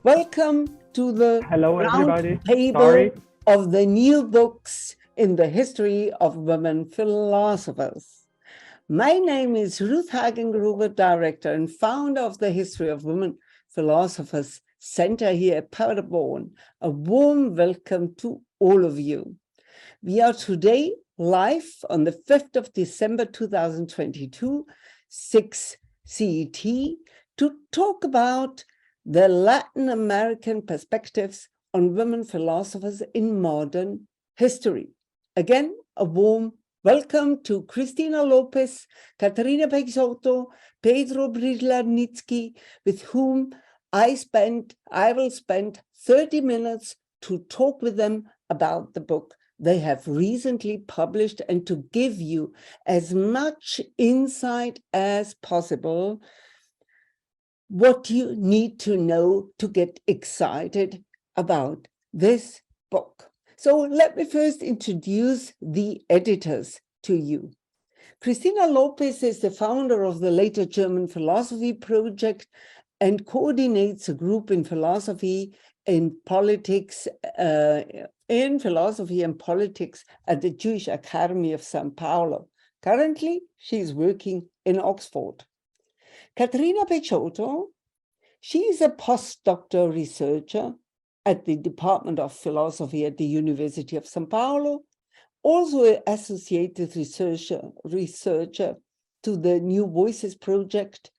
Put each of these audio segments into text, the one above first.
Welcome to the Hello, round everybody. table Sorry. of the new books in the history of women philosophers. My name is Ruth Hagengruber, director and founder of the History of Women Philosophers Center here at Paderborn. A warm welcome to all of you. We are today live on the 5th of December 2022, 6 CET, to talk about the Latin American perspectives on women philosophers in modern history. Again, a warm welcome to Christine Lopes, Katarina Peixoto, Pedro Pricladnitzky, with whom I will spend 30 minutes to talk with them about the book they have recently published and to give you as much insight as possible what you need to know to get excited about this book. So let me first introduce the editors to you. Christina Lopes is the founder of the Later German Philosophy Project and coordinates a group in philosophy and politics, at the Jewish Academy of São Paulo. Currently, she's working in Oxford. Katarina Peixoto, she is a postdoctoral researcher at the Department of Philosophy at the University of São Paulo, also an associated researcher to the New Voices Project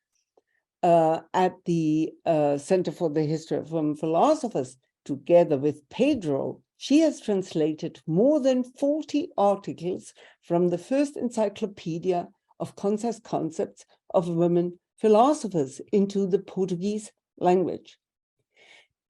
at the Center for the History of Women Philosophers. Together with Pedro, she has translated more than 40 articles from the first encyclopedia of concise concepts of women philosophers into the Portuguese language.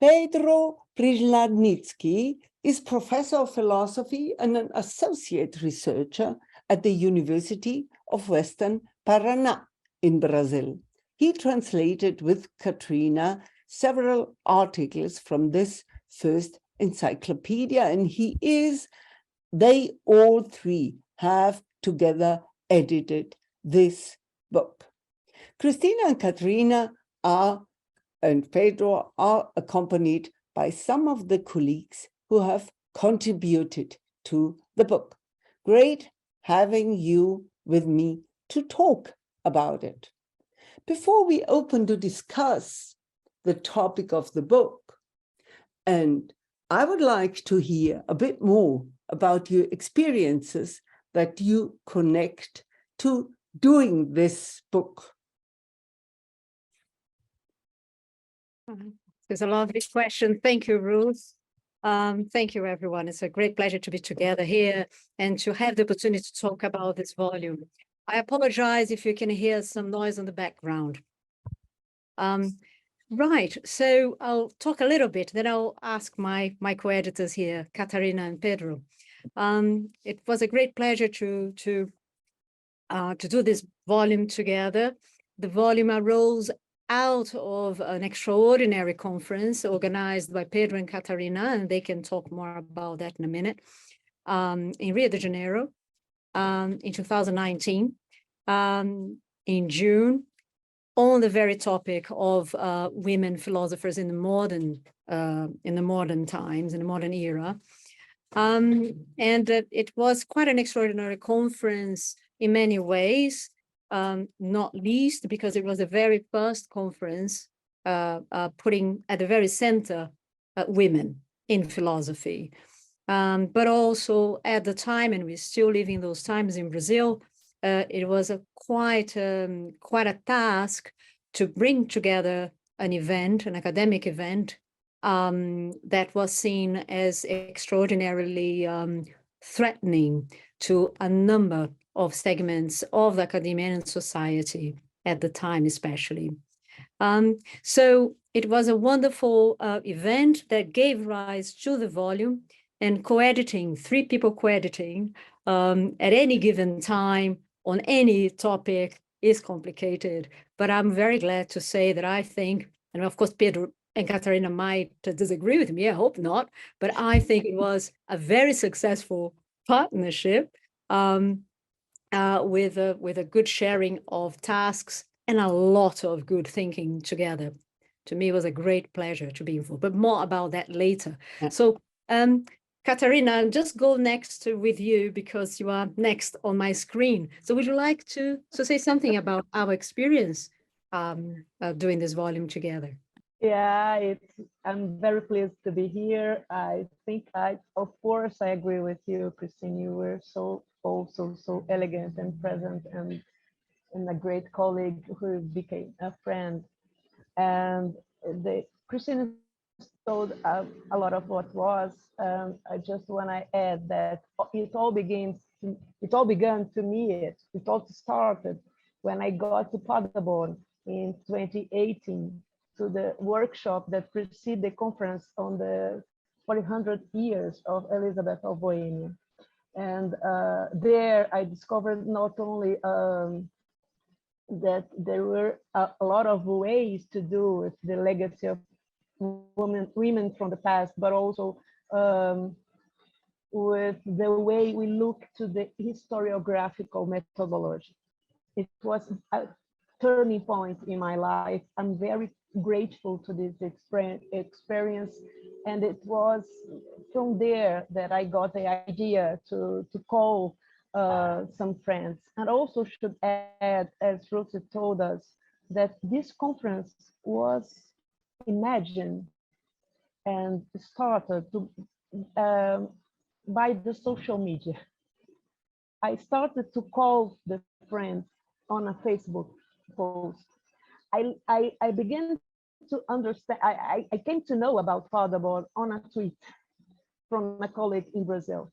Pedro Pricladnitzky is professor of philosophy and an associate researcher at the University of Western Paraná in Brazil. He translated with Katarina several articles from this first encyclopedia, and they all three have together edited this book. Christina and Katarina and Pedro are accompanied by some of the colleagues who have contributed to the book. Great having you with me to talk about it. Before we open to discuss the topic of the book, and I would like to hear a bit more about your experiences that you connect to doing this book. There's a lovely question. Thank you, Ruth. Thank you, everyone. It's a great pleasure to be together here and to have the opportunity to talk about this volume. I apologize if you can hear some noise in the background. Right, so I'll talk a little bit, then I'll ask my co-editors here, Katarina and Pedro. It was a great pleasure to do this volume together. The volume arose out of an extraordinary conference organized by Pedro and Katarina, and they can talk more about that in a minute, in Rio de Janeiro in 2019, in June, on the very topic of women philosophers in the modern times, in the modern era. And it was quite an extraordinary conference in many ways, not least because it was the very first conference putting at the very center women in philosophy. But also at the time, and we're still living those times in Brazil, it was quite a task to bring together an event, an academic event, that was seen as extraordinarily threatening to a number of segments of the academia and society at the time, especially. So it was a wonderful event that gave rise to the volume, and co-editing, 3 people co-editing at any given time on any topic is complicated. But I'm very glad to say that I think, and of course, Pedro and Katarina might disagree with me, I hope not, but I think it was a very successful partnership with a good sharing of tasks and a lot of good thinking together. to me, it was a great pleasure to be involved, but more about that later. Yeah. So, Katarina, I'll just go next with you because you are next on my screen. So would you like to say something about our experience doing this volume together? Yeah, I'm very pleased to be here. I think of course, I agree with you, Christine. You were so elegant and present, and a great colleague who became a friend. And Christine told a lot of what was. I just want to add that it all began to me. It all started when I got to Paderborn in 2018 to the workshop that preceded the conference on the 400 years of Elizabeth of Bohemia. And there I discovered not only that there were a lot of ways to do with the legacy of women from the past, but also with the way we look to the historiographical methodology. It was a turning point in my life. I'm very grateful to this experience. And it was from there that I got the idea to call some friends. And also should add, as Ruth told us, that this conference was imagined and started by the social media. I started to call the friends on a Facebook post. I began to understand, I came to know about Paderborn on a tweet from a colleague in Brazil.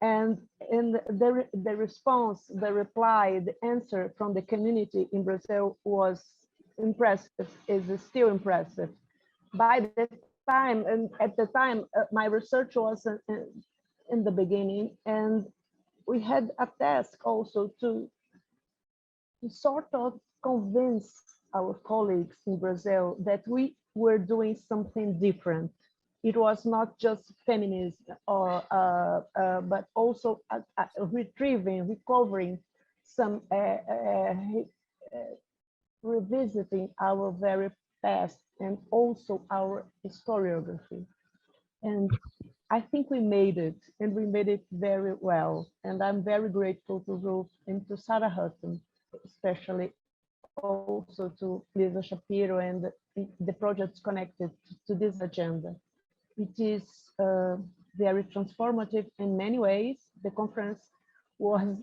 And the response, the reply, the answer from the community in Brazil was impressive, is still impressive. By the time, and at the time, my research was in the beginning, and we had a task also to sort of convince our colleagues in Brazil that we were doing something different. It was not just feminism, but also recovering some, revisiting our very past and also our historiography. And I think we made it, and we made it very well. And I'm very grateful to Ruth and to Sarah Hutton, especially also to Lisa Shapiro and the projects connected to this agenda. It is very transformative in many ways. The conference was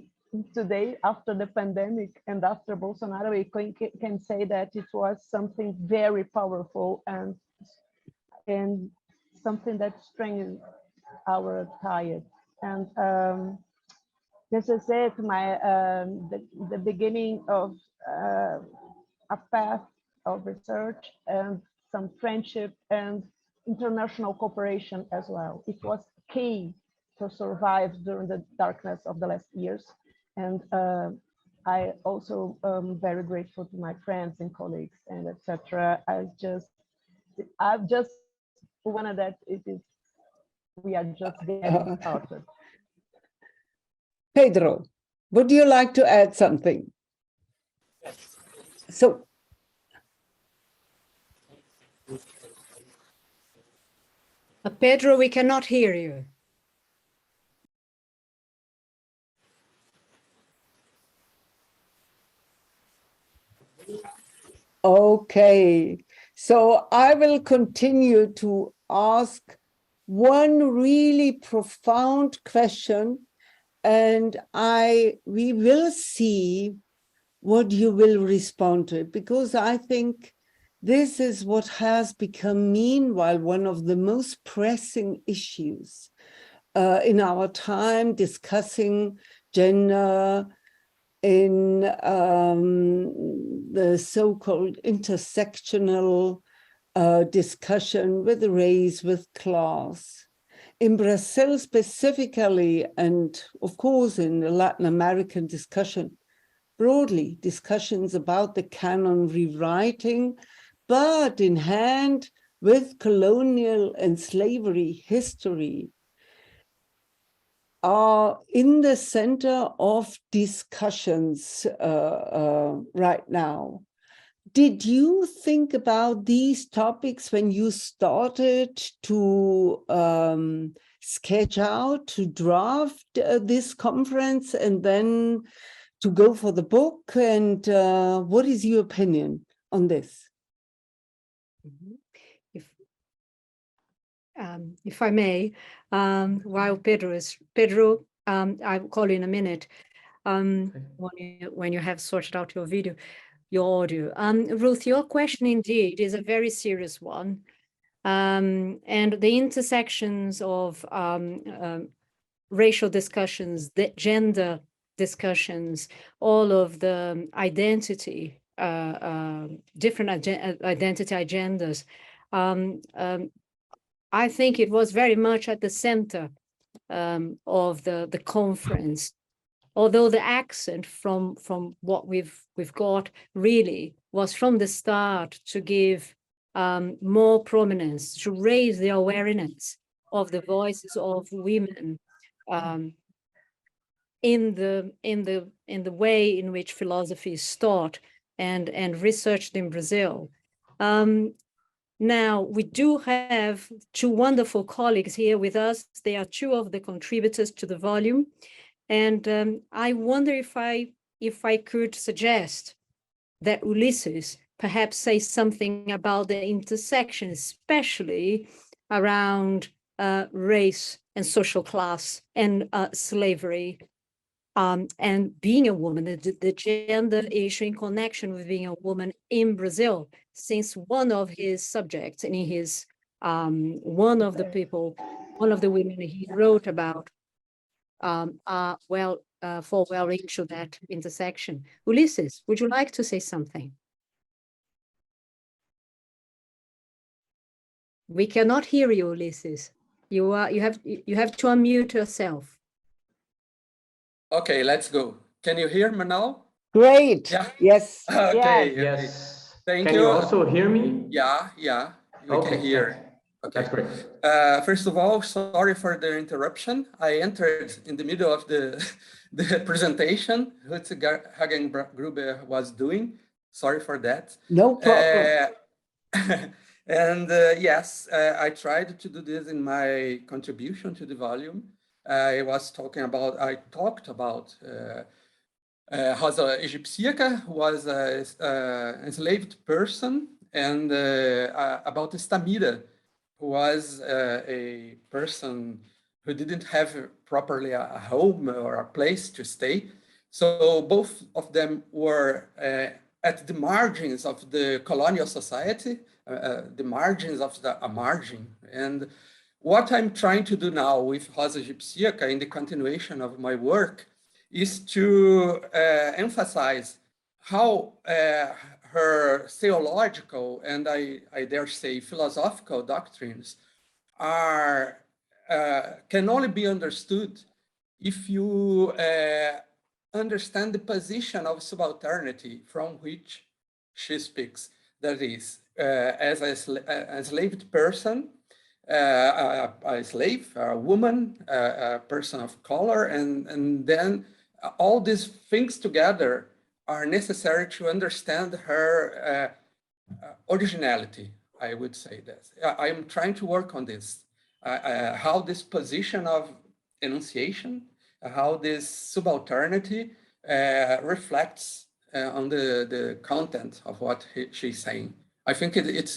today, after the pandemic and after Bolsonaro, we can say that it was something very powerful and something that strengthened our ties. And this is it, the beginning of a path of research and some friendship and international cooperation as well. It was key to survive during the darkness of the last years. And I also am very grateful to my friends and colleagues and etc. I've just wanted that we are just getting started. Pedro, would you like to add something? So, Pedro, we cannot hear you. okay, so I will continue to ask one really profound question, and we will see what you will respond to it, because I think this is what has become, meanwhile, one of the most pressing issues in our time, discussing gender in the so-called intersectional discussion with race, with class. In Brazil specifically, and of course in the Latin American discussion, broadly, discussions about the canon rewriting, but in hand with colonial and slavery history, are in the center of discussions right now. Did you think about these topics when you started to sketch out, to draft this conference, and then to go for the book? And what is your opinion on this? If I may, while Pedro, I'll call you in a minute when you have sorted out your video, your audio. Ruth, your question indeed is a very serious one. And the intersections of racial discussions, the gender discussions, all of the identity, different identity agendas, I think it was very much at the center of the conference. Although the accent from what we've got really was from the start to give more prominence, to raise the awareness of the voices of women in the way in which philosophy is taught and researched in Brazil. Now, we do have two wonderful colleagues here with us. They are two of the contributors to the volume. And I wonder if I could suggest that Ulysses perhaps say something about the intersection, especially around race and social class and slavery, and being a woman, the gender issue in connection with being a woman in Brazil, since one of his subjects and his one of the women he wrote about fall well into that intersection. Ulysses, would you like to say something? We cannot hear you, Ulysses. You have to unmute yourself. Okay, let's go. Can you hear me now? Great. Yeah. Yes. Okay. Yes. Thank you. Can you also hear me? Yeah. We can hear. Okay. That's great. First of all, sorry for the interruption. I entered in the middle of the presentation Ruth Hagengruber was doing. Sorry for that. No problem. And yes, I tried to do this in my contribution to the volume. I talked about Rosa Egipsíaca, who was an enslaved person, and about Stamira, who was a person who didn't have properly a home or a place to stay. So both of them were at the margins of the colonial society, the margins of a margin. And what I'm trying to do now with Rosa Egipsíaca in the continuation of my work is to emphasize how her theological and I dare say philosophical doctrines are can only be understood if you understand the position of subalternity from which she speaks. That is, as a enslaved person, a slave, a woman, a person of color, and then all these things together are necessary to understand her originality, I would say that. I'm trying to work on this, how this position of enunciation, how this subalternity reflects on the content of what she's saying. I think it's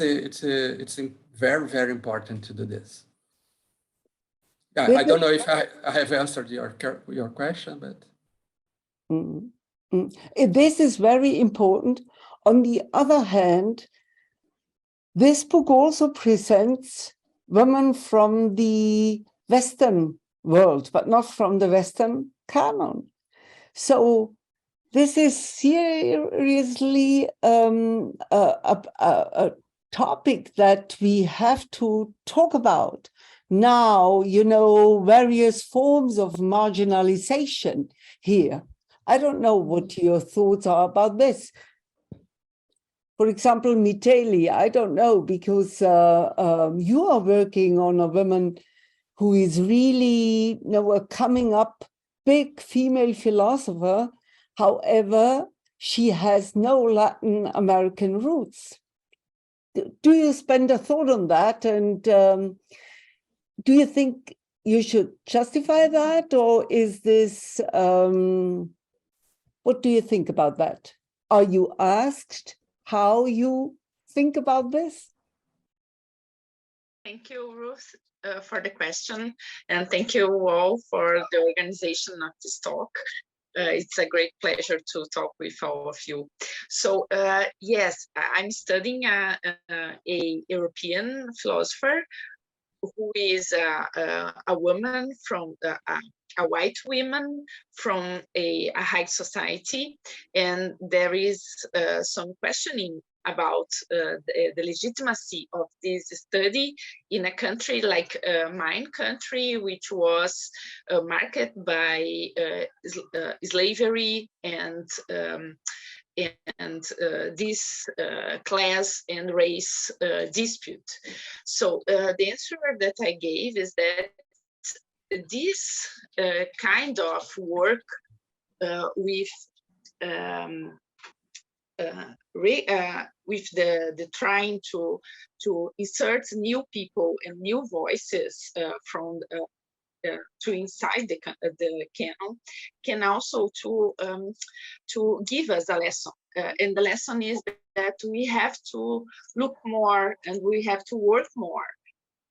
very, very important to do this. Yeah, I don't know if I have answered your question, but. This is very important. On the other hand, this book also presents women from the Western world, but not from the Western canon. So this is seriously a topic that we have to talk about. Now, you know, various forms of marginalization here. I don't know what your thoughts are about this. For example, Miteli, I don't know, because you are working on a woman who is really, you know, a coming up big female philosopher. However, she has no Latin American roots. Do you spend a thought on that? And do you think you should justify that? Or is this, what do you think about that? Are you asked how you think about this? Thank you, Ruth, for the question. And thank you all for the organization of this talk. It's a great pleasure to talk with all of you. So yes, I'm studying a European philosopher who is a woman from a white woman from a high society, and there is some questioning about the legitimacy of this study in a country like mine country, which was marked by slavery and this class and race dispute. So the answer that I gave is that this kind of work with the trying to insert new people and new voices from to inside the canon can also to give us a lesson, and the lesson is that we have to look more and we have to work more.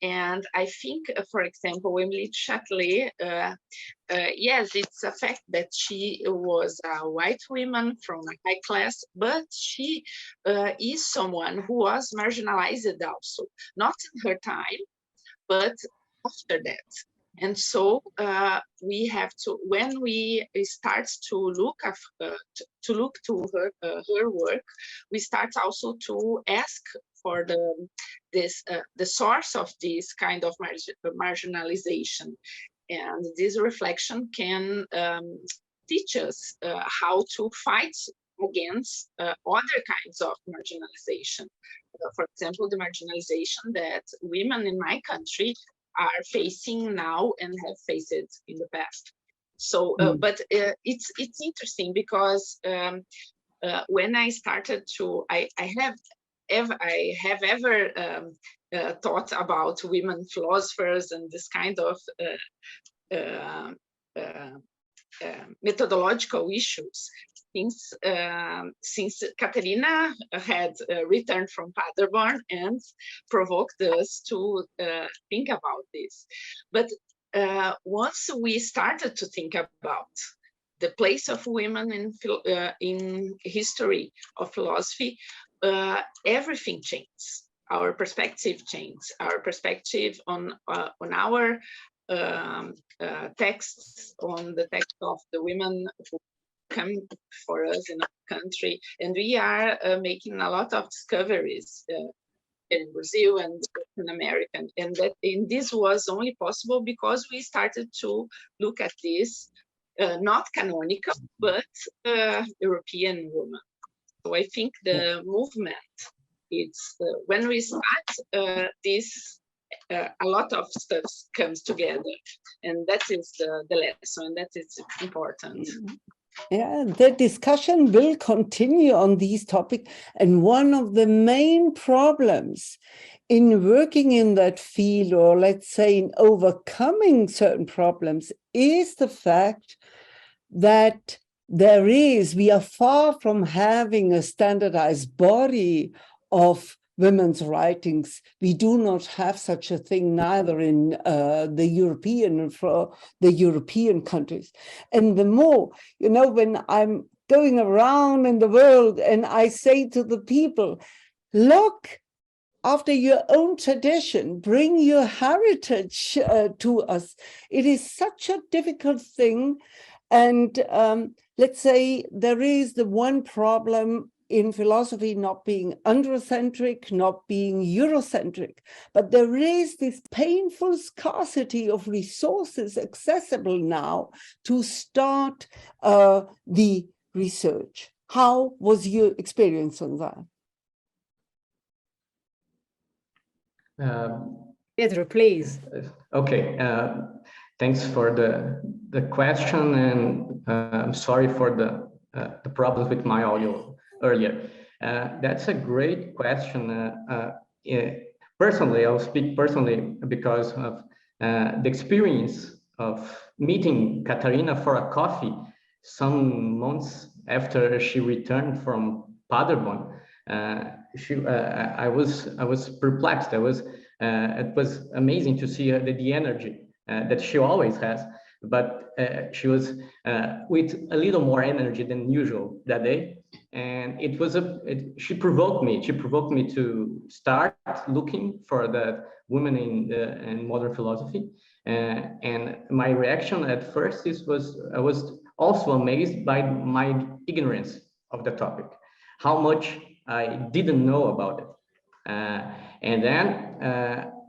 And I think, for example, Emily Chatelet, yes, it's a fact that she was a white woman from a high class, but she is someone who was marginalized also, not in her time, but after that. And so we have to, when we start to look to her work, we start also to ask for the source of this kind of marginalization, and this reflection can teach us how to fight against other kinds of marginalization. For example, the marginalization that women in my country are facing now and have faced it in the past. So, but it's interesting because when I started to, I have ever thought about women philosophers and this kind of methodological issues since Katarina had returned from Paderborn and provoked us to think about this. But once we started to think about the place of women in history of philosophy, everything changed. Our perspective changed. Our perspective on our texts, on the text of the women who come for us in our country, and we are making a lot of discoveries in Brazil and Latin America, and this was only possible because we started to look at this not canonical but European woman. So I think the movement, it's when we start this, a lot of stuff comes together, and that is the lesson, and that is important. Yeah, the discussion will continue on these topics. And one of the main problems in working in that field, or let's say in overcoming certain problems, is the fact that we are far from having a standardized body of women's writings. We do not have such a thing neither in the European countries. And the more, you know, when I'm going around in the world and I say to the people, look after your own tradition, bring your heritage to us. It is such a difficult thing. And let's say there is the one problem in philosophy not being androcentric, not being Eurocentric, but there is this painful scarcity of resources accessible now to start the research. How was your experience on Uh, Pedro, please. okay, thanks for the question, and I'm sorry for the the problems with my audio earlier. That's a great question. Personally, I'll speak personally because of the experience of meeting Katarina for a coffee some months after she returned from Paderborn. I was perplexed. It was amazing to see her, the energy that she always has, but she was with a little more energy than usual that day. And it was she provoked me. She provoked me to start looking for the women in modern philosophy. And my reaction at first I was also amazed by my ignorance of the topic, how much I didn't know about it. And then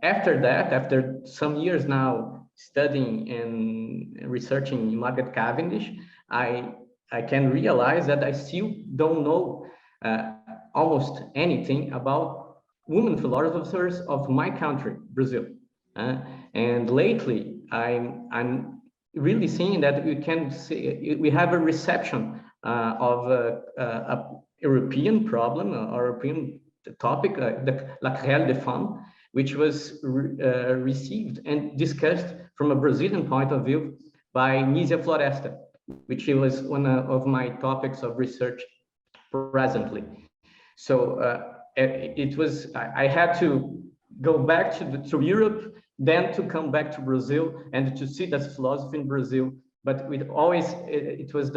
after that, after some years now studying and researching Margaret Cavendish, I can realize that I still don't know almost anything about women philosophers of my country, Brazil. And lately, I'm really seeing that we have a reception of a European problem or European topic, the La Querelle des Femmes, which was received and discussed from a Brazilian point of view by Nízia Floresta, which was one of my topics of research presently. So I had to go back to Europe, then to come back to Brazil and to see that philosophy in Brazil. But it was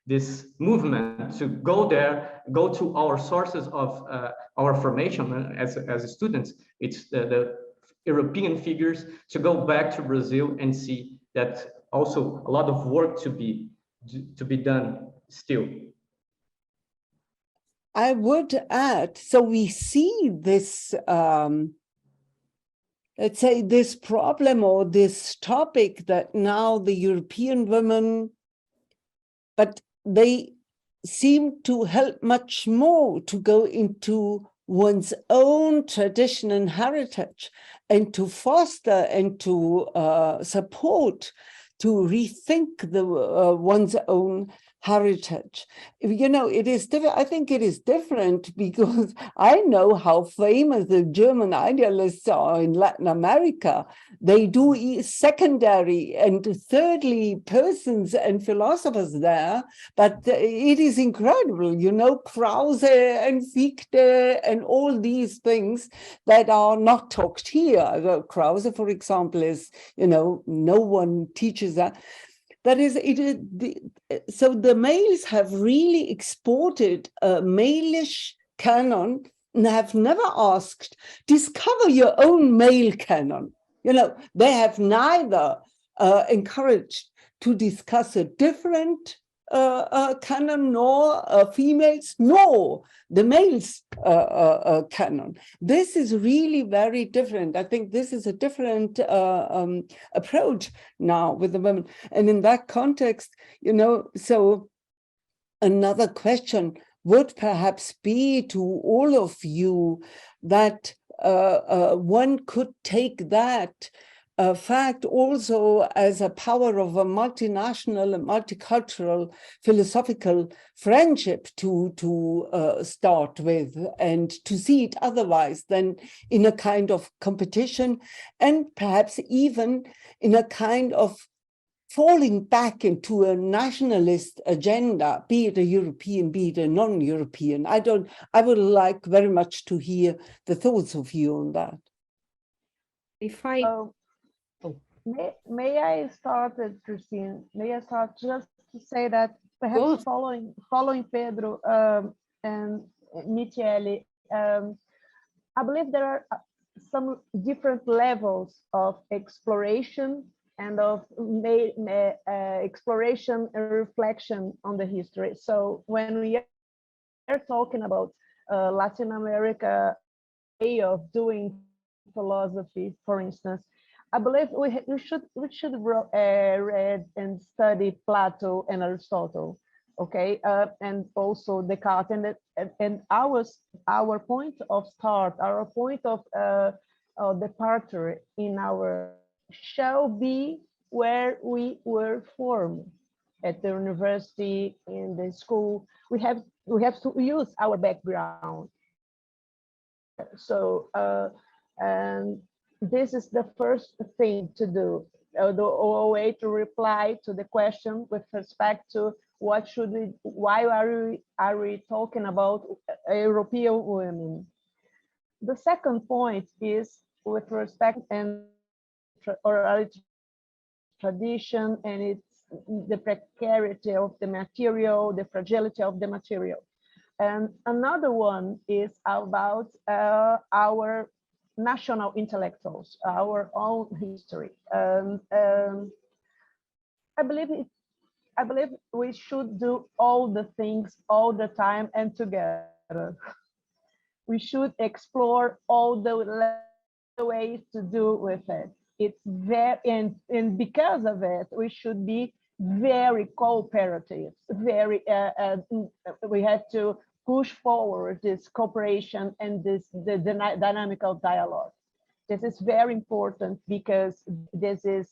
this movement to go there, go to our sources of our formation as students. It's the European figures, to go back to Brazil and see that also a lot of work to be done still. I would add, so we see this, let's say, this problem or this topic that now the European women, but they seem to help much more to go into one's own tradition and heritage and to foster and to support, to rethink one's own heritage. You know, it is different. I think it is different because I know how famous the German idealists are in Latin America. They do secondary and thirdly persons and philosophers there, but it is incredible, you know, Krause and Fichte and all these things that are not talked here. Krause, for example, is, you know, no one teaches that. That is, so the males have really exported a malish canon and have never asked, discover your own male canon. You know, they have neither encouraged to discuss a different canon, nor females, nor the males' canon. This is really very different. I think this is a different approach now with the women. And in that context, you know, so another question would perhaps be to all of you that one could take that fact also as a power of a multinational and multicultural philosophical friendship to start with, and to see it otherwise than in a kind of competition, and perhaps even in a kind of falling back into a nationalist agenda, be it a European, be it a non-European. I would like very much to hear the thoughts of you on that. If I May I start, Christine? May I start just to say that perhaps following Pedro and Michele, I believe there are some different levels of exploration and of exploration and reflection on the history. So when we are talking about Latin America way of doing philosophy, for instance, I believe we should read and study Plato and Aristotle, okay, and also Descartes, and our point of start, our point of departure in our shall be where we were formed, at the university, in the school. We have to use our background. So, and this is the first thing to do, the way to reply to the question with respect to why are we talking about European women? The second point is with respect and orality tradition, and it's the precarity of the material, the fragility of the material. And another one is about our national intellectuals, our own history. I believe we should do all the things all the time and together. We should explore all the ways to do with it. It's very, and because of it, we should be very cooperative. We have to push forward this cooperation and the dynamical dialogue. This is very important because this is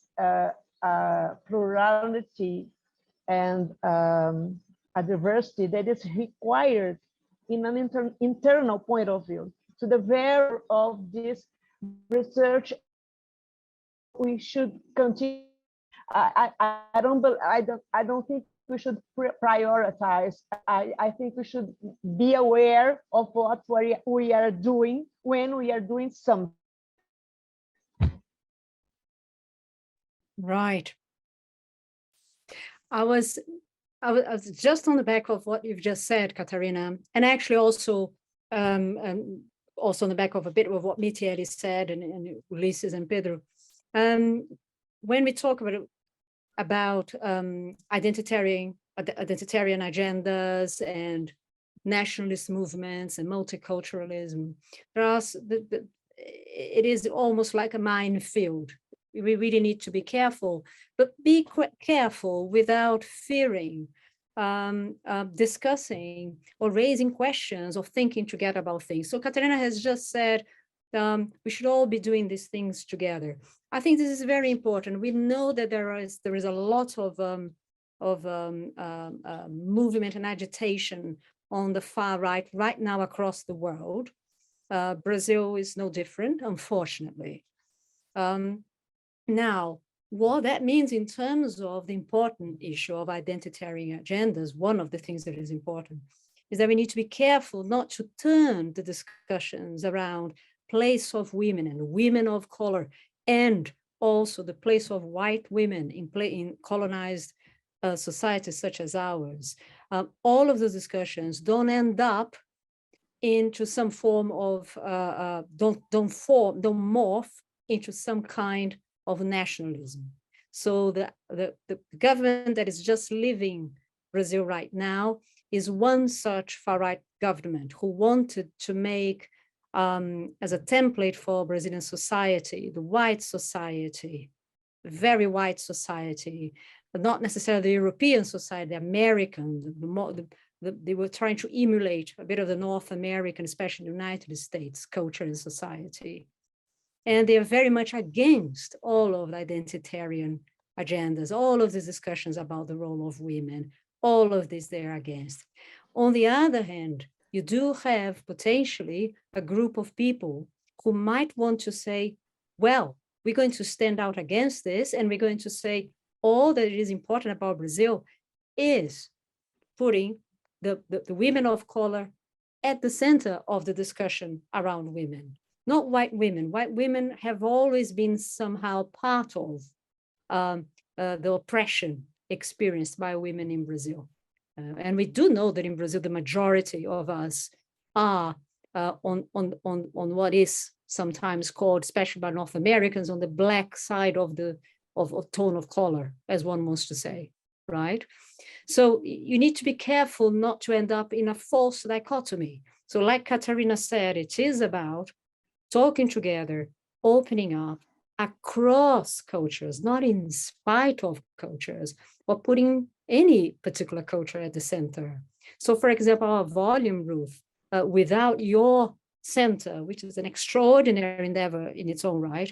plurality and a diversity that is required in an internal point of view. To the very of this research, we should continue. I don't think we should prioritize. I think we should be aware of what we are doing when we are doing something. Right. I was just on the back of what you've just said, Katarina, and actually also also on the back of a bit of what Michele said and Ulysses and Pedro. When we talk about identitarian agendas and nationalist movements and multiculturalism, it is almost like a minefield. We really need to be careful, but be careful without fearing, discussing or raising questions or thinking together about things. So Katarina has just said, we should all be doing these things together. I think this is very important. We know that there is a lot of movement and agitation on the far right now across the world. Brazil is no different, unfortunately. Now, what that means in terms of the important issue of identitarian agendas, one of the things that is important is that we need to be careful not to turn the discussions around place of women and women of color, and also the place of white women in colonized societies such as ours. All of those discussions don't end up into some form of, don't morph into some kind of nationalism. So the government that is just leaving Brazil right now is one such far-right government who wanted to make, as a template for Brazilian society, the white society, very white society, but not necessarily the European society, the American, they were trying to emulate a bit of the North American, especially the United States, culture and society. And they are very much against all of the identitarian agendas, all of these discussions about the role of women, all of this they're against. On the other hand, you do have potentially a group of people who might want to say, well, we're going to stand out against this, and we're going to say all that is important about Brazil is putting the women of color at the center of the discussion around women. Not white women. White women have always been somehow part of the oppression experienced by women in Brazil. And we do know that in Brazil, the majority of us are on what is sometimes called, especially by North Americans, on the black side of the tone of color, as one wants to say, right? So you need to be careful not to end up in a false dichotomy. So like Katarina said, it is about talking together, opening up across cultures, not in spite of cultures, or putting any particular culture at the center. So for example, our volume, Ruth, without your center, which is an extraordinary endeavor in its own right,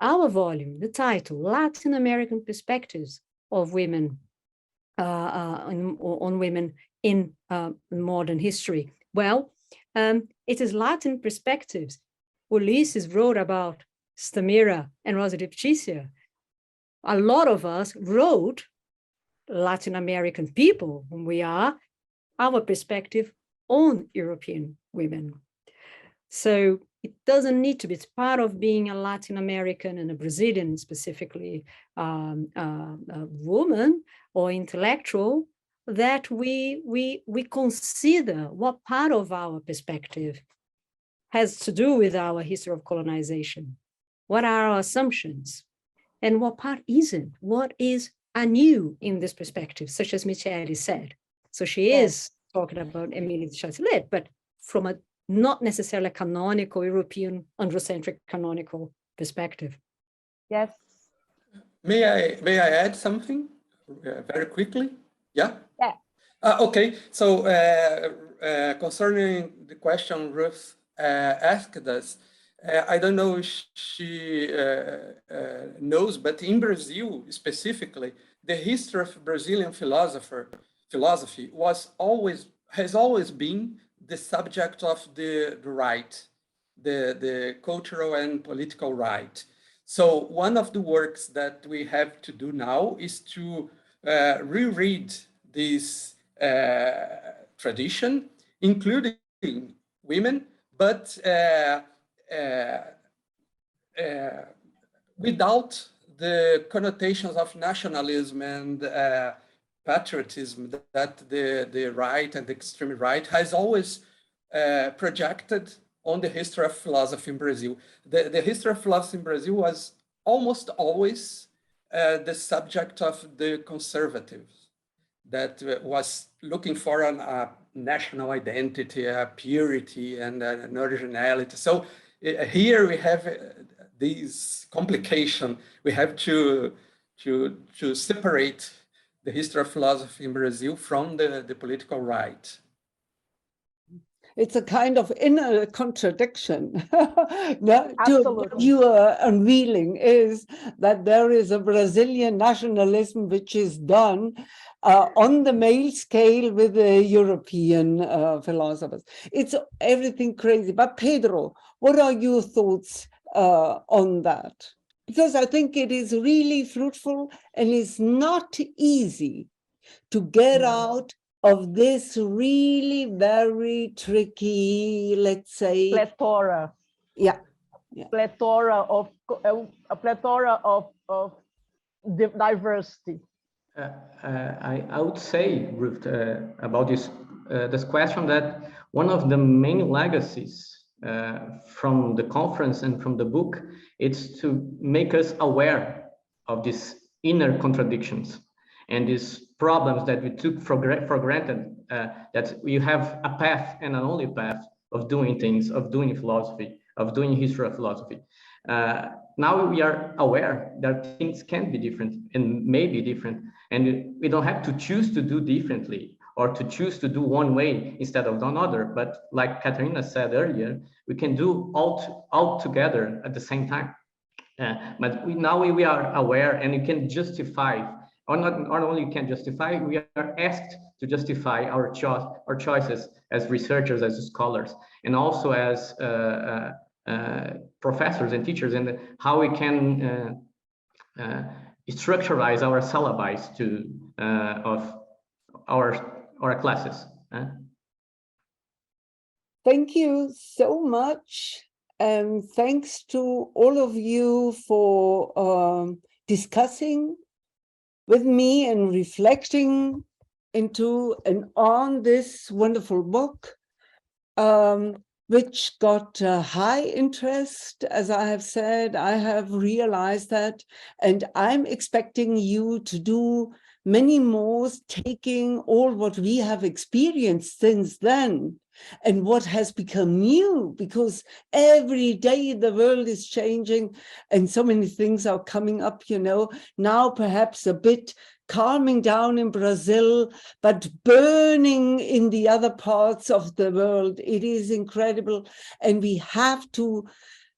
our volume, the title, Latin American Perspectives of Women on women in modern history? Well, it is Latin perspectives. Ulysses wrote about Stamira and Rosa de Ptisia. A lot of us wrote, Latin American people, whom we are, our perspective on European women. So it doesn't need to be, it's part of being a Latin American and a Brazilian specifically a woman or intellectual, that we consider what part of our perspective has to do with our history of colonization. What are our assumptions? And what part isn't? What is anew in this perspective, such as Michele said. So she is talking about Émilie de Châtelet, but from a not necessarily canonical European androcentric canonical perspective. Yes. May I add something very quickly? Yeah. Yeah. Okay. So concerning the question Ruth asked us, I don't know if she knows, but in Brazil specifically, the history of Brazilian philosophy has always been the subject of the right, the cultural and political right. So one of the works that we have to do now is to reread this tradition, including women, but without the connotations of nationalism and patriotism that the right and the extreme right has always projected on the history of philosophy in Brazil. The history of philosophy in Brazil was almost always the subject of the conservatives that was looking for a national identity, a purity, and an originality. So here we have this complication. We have to separate the history of philosophy in Brazil from the political right. It's a kind of inner contradiction. Absolutely. What you are unveiling is that there is a Brazilian nationalism which is done on the male scale with the European philosophers. It's everything crazy. But Pedro, what are your thoughts on that? Because I think it is really fruitful and it's not easy to get out of this really very tricky, let's say, plethora. Yeah. Plethora of diversity. I would say, Ruth, about this question, that one of the main legacies from the conference and from the book, it's to make us aware of these inner contradictions and these problems that we took for granted, that we have a path and an only path of doing things, of doing philosophy, of doing history of philosophy. Now we are aware that things can be different and may be different, and we don't have to choose to do differently or to choose to do one way instead of another. But like Katarina said earlier, we can do all together at the same time. But now we are aware, and you can justify, or not only you can justify, we are asked to justify our choices as researchers, as scholars, and also as professors and teachers, and how we can structurize our syllabi of our classes. Thank you so much. And thanks to all of you for discussing with me and reflecting into and on this wonderful book, which got high interest. As I have said, I have realized that, and I'm expecting you to do many more, taking all what we have experienced since then and what has become new, because every day the world is changing and so many things are coming up, you know, now perhaps a bit calming down in Brazil, but burning in the other parts of the world. It is incredible. And we have to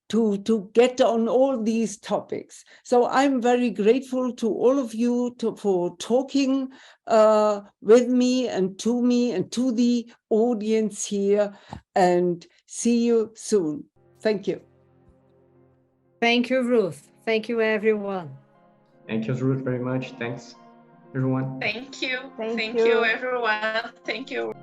to get on all these topics. So I'm very grateful to all of you for talking with me and to the audience here, and see you soon. Thank you. Thank you, Ruth. Thank you, everyone. Thank you, Ruth, very much. Thanks, everyone. Thank you. Thank Thank you. you, everyone. Thank you.